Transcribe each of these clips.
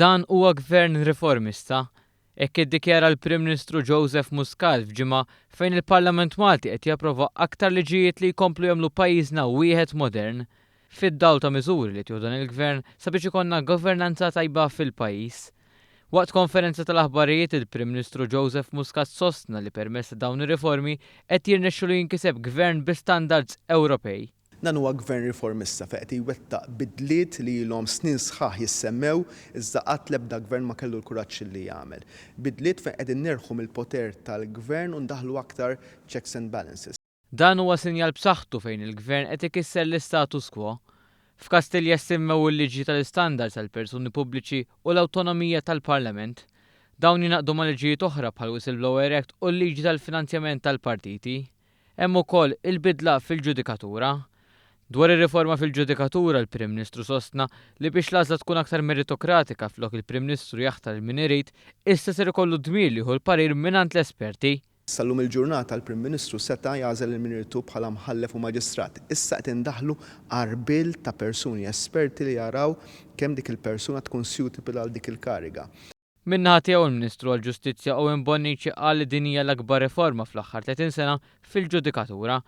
Dan huwa gvern riformista, hekk iddikjara l-Prim Ministru Joseph Muscat f'ġimgħa fejn il-Parlament Malti qed japprova aktar liġijiet li jkomplu jagħmlu pajjiżna wieħed modern fid-dawl ta' miżuri li tieħu dan il-gvern sabiex ikollna governanza tajba fil-pajjiż. Waqt konferenza tal-aħbarijiet il-Prim Ministru Joseph Muscat sostna li permezz ta' dawn ir-riformi qed jirnexxu li jinkiseb gvern bi standards Ewropej. Dan huwa gvern riformista fejn qed iwettaq bidliet li ilhom snin sħaħ jissemmew iżda qatt l-ebda gvern ma kellu l-kuraġġ li jagħmel. Bidliet fejn qegħdin nierħu mill-poter tal-gvern u ndaħlu aktar checks and balances. Dan huwa sinjal b'saħħtu fejn il-gvern qed ikisser l-status quo. F'Kastilja semmew il-liġi tal-istandards tal-persuni pubbliċi u l-awtonomija tal-Parlament. Dawn jinaqdu ma' liġijiet oħra bħal Whistleblower Act u l-liġi tal-finanzjament tal-partiti. Hemm ukoll il-bidla fil-ġudikatura. Dwar ir-riforma fil-ġudikatura l-Prim Ministru sostna li biex l-għażla tkun aktar meritokratika flok il-Prim Ministru jaħtar min irid, issa ser ikollu dmir li jieħu l-parir mingħand l-esperti. Sallum il-ġurnata l-Prim Ministru seta' jagħżel il-Ministru bħala mħallef u maġistrat. Issa qed indaħlu qarbil ta' persuni esperti li jaraw kemm dik il-persuna tkun suitable għal dik il-kariga. Min-naħa tiegħu il-Ministru għall-Ġustizzja Owen Bonnici qal li din hija l-akbar riforma fl-aħħar 30 sena fil-ġudikatura.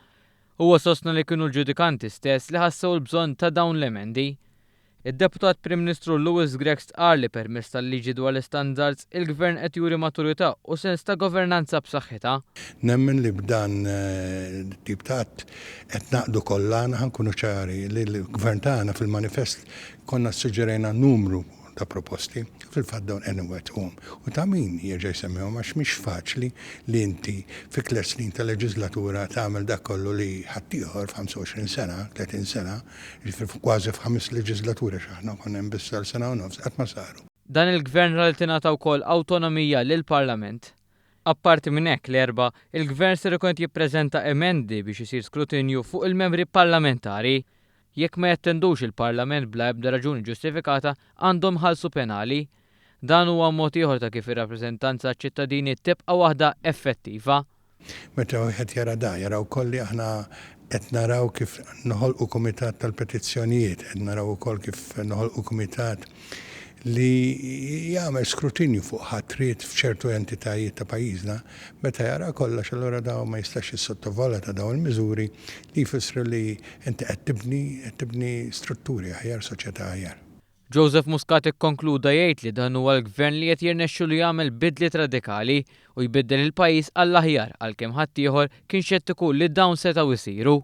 Huwa sostna li kienu l-ġudikanti stess li ħassew l-bżonn ta' dawn l-emendi. Id-Deputat Prim Ministru Lewis Greggs qal li permezz tal-liġi dwar l-istandards il-Gvern qed juri maturità u sens ta' governanza b'saħħitha. Nemmen li b'dan tip ta' qed naqdu kollha ħankunu ċari li l-Gvern tagħna fil-manifest konna suġġerejna numru ta' proposti fil-fatt dawn qegħdin u ta' min jerġa' jsemmihom għax mhix faċli li inti fi 3 snin ta' leġislatura tagħmel dak kollu li ħadd ieħor f'25 sena, 30 sena, kważi f'5 leġislaturi x'aħna konna hemm biss sena u nofs qatt ma saru. Dan il-Gvern rrid tingħata wkoll awtonomija lill-Parlament. Apparti minn hekk l-erba' il-Gvern ser ikun qed jippreżenta emendi biex isir skrutinju fuq il-membri parlamentari. Jekk ma jattendux il-Parlament bla ebda raġuni ġustifikata għandhom ħalsu penali. Dan huwa mod ieħor ta' kif ir-rappreżentanza ċittadini tibqa' waħda effettiva. Meta wieħed jara da, jaraw kolli aħna qed naraw kif noħolqu kumitat tal-petizzjonijiet, qed naraw ukoll kif noħolqu kumitat li jagħmel skrutinju fuq ħatriet f'ċertu entitajiet ta' pajjiżna, meta jara kollox allura daw ma jistax jissottovaluta dawn il-miżuri li jfissru li inti qed tibni strutturi aħjar, soċjetà aħjar. Joseph Muscat ikkonkluda jgħid li dan huwa l-Gvern li qed jirnexxu li jagħmel bidliet radikali u jbiddel il-pajjiż għall-aħjar għalkemm ħadd ieħor kien xettiku li dawn setgħu jsiru.